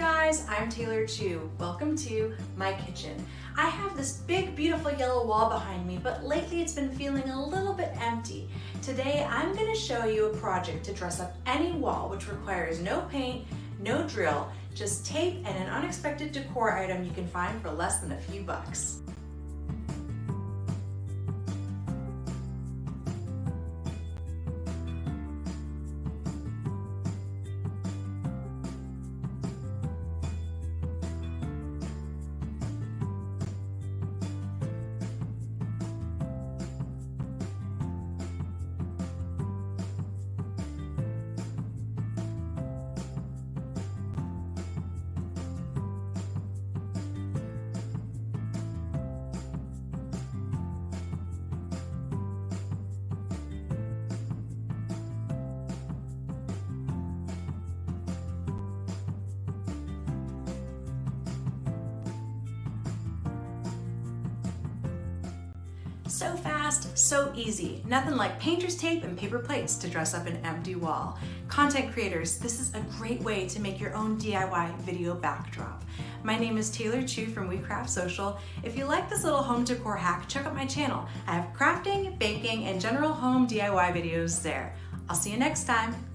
guys, I'm Taylor Chu. Welcome to my kitchen. I have this big, beautiful yellow wall behind me, but lately it's been feeling a little bit empty. Today, I'm gonna show you a project to dress up any wall, which requires no paint, no drill, just tape and an unexpected decor item you can find for less than a few bucks. So fast, so easy. Nothing like painter's tape and paper plates to dress up an empty wall. Content creators, this is a great way to make your own DIY video backdrop. My name is Taylor Chu from We Craft Social. If you like this little home decor hack, check out my channel. I have crafting, baking, and general home DIY videos there. I'll see you next time.